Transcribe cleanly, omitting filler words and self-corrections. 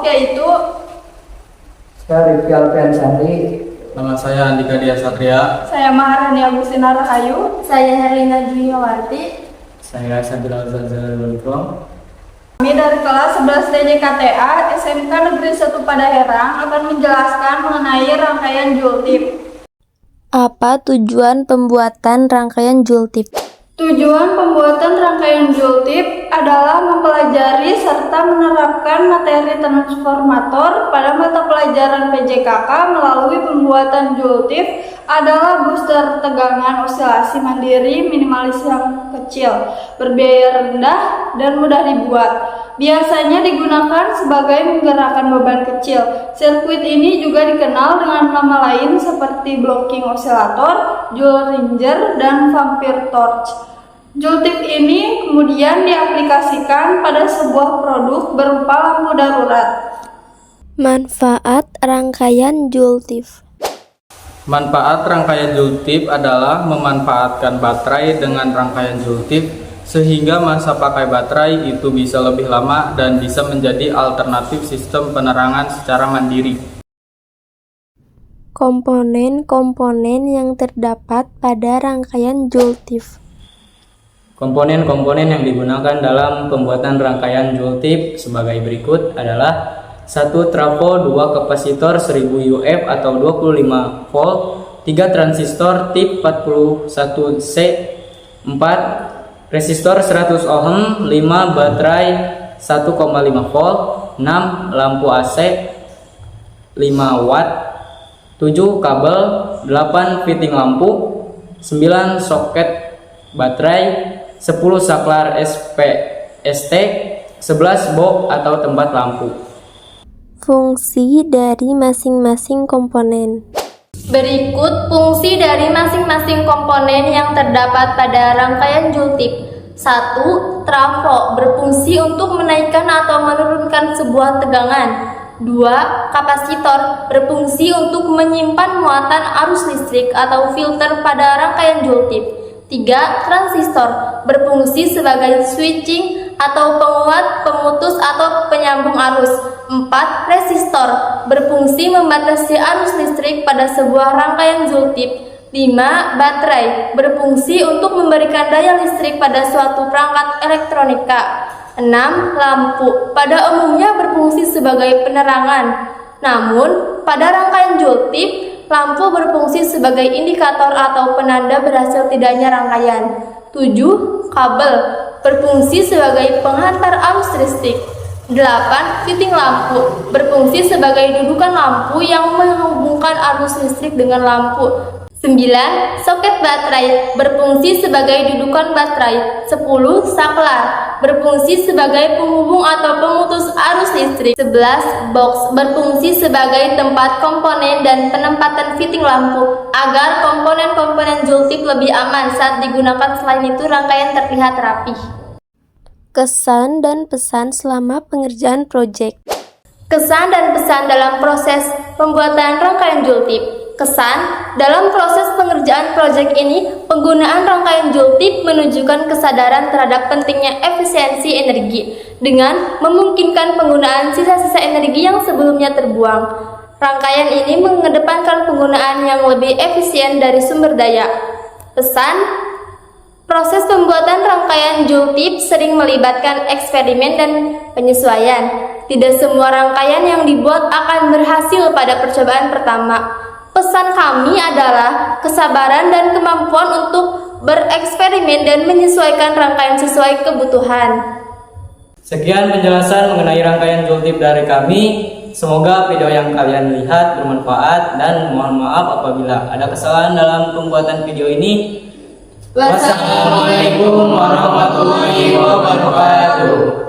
yaitu saya Rifki Alfian Sandi. Nama saya Andika Dia Satria. saya Maharani Agustina Rahayu, Saya Herlina Juniawarti. Saya Sabila Zazal Berikrom. kami dari kelas 11 DJKTA SMK Negeri 1 Padaherang akan menjelaskan mengenai rangkaian jultip. Apa tujuan pembuatan rangkaian jultip? Tujuan pembuatan rangkaian jultip adalah mempelajari serta menerapkan materi transformator pada mata pelajaran PJKK melalui pembuatan jultip adalah booster tegangan osilasi mandiri minimalis yang kecil, berbiaya rendah, dan mudah dibuat. Biasanya digunakan sebagai menggerakkan beban kecil. Sirkuit ini juga dikenal dengan nama lain seperti blocking oscillator, Joule Ringer, dan vampire torch. Jultip ini kemudian diaplikasikan pada sebuah produk berupa lampu darurat. Manfaat rangkaian jultip. Manfaat rangkaian jultip adalah memanfaatkan baterai dengan rangkaian jultip sehingga masa pakai baterai itu bisa lebih lama dan bisa menjadi alternatif sistem penerangan secara mandiri. Komponen-komponen yang terdapat pada rangkaian jultip. Komponen-komponen yang digunakan dalam pembuatan rangkaian jultip sebagai berikut adalah 1 trafo, 2 kapasitor 1000 UF atau 25 volt, 3 transistor tip 41C, 4 resistor 100 ohm, 5 baterai 1,5 volt, 6 lampu AC 5 watt, 7 kabel, 8 fitting lampu, 9 soket baterai, 10 saklar SPST, 11 box atau tempat lampu. Fungsi dari masing-masing komponen. Berikut fungsi dari masing-masing komponen yang terdapat pada rangkaian jultip. 1. Trafo berfungsi untuk menaikkan atau menurunkan sebuah tegangan. 2. Kapasitor berfungsi untuk menyimpan muatan arus listrik atau filter pada rangkaian jultip. 3. Transistor berfungsi sebagai switching atau penguat, pemutus atau penyambung arus. 4. Resistor berfungsi membatasi arus listrik pada sebuah rangkaian jultip. 5. Baterai berfungsi untuk memberikan daya listrik pada suatu perangkat elektronika. 6. Lampu pada umumnya berfungsi sebagai penerangan. Namun, pada rangkaian jultip, lampu berfungsi sebagai indikator atau penanda berhasil tidaknya rangkaian. 7. Kabel berfungsi sebagai penghantar arus listrik. 8. Fitting lampu berfungsi sebagai dudukan lampu yang menghubungkan arus listrik dengan lampu. 9. Soket baterai berfungsi sebagai dudukan baterai. 10. Saklar berfungsi sebagai penghubung atau pemutus arus listrik. 11. Box berfungsi sebagai tempat komponen dan penempatan fitting lampu agar komponen-komponen jultip lebih aman saat digunakan. Selain itu, rangkaian terlihat rapih. Kesan dan pesan selama pengerjaan proyek. Kesan dan pesan dalam proses pembuatan rangkaian jultip. Kesan dalam proses pengerjaan proyek ini, penggunaan rangkaian jultip menunjukkan kesadaran terhadap pentingnya efisiensi energi dengan memungkinkan penggunaan sisa-sisa energi yang sebelumnya terbuang. Rangkaian ini mengedepankan penggunaan yang lebih efisien dari sumber daya. Pesan: proses pembuatan rangkaian jultip sering melibatkan eksperimen dan penyesuaian. Tidak semua rangkaian yang dibuat akan berhasil pada percobaan pertama. Pesan kami adalah kesabaran dan kemampuan untuk bereksperimen dan menyesuaikan rangkaian sesuai kebutuhan. Sekian penjelasan mengenai rangkaian jultip dari kami. Semoga video yang kalian lihat bermanfaat dan mohon maaf apabila ada kesalahan dalam pembuatan video ini. Wassalamualaikum warahmatullahi wabarakatuh.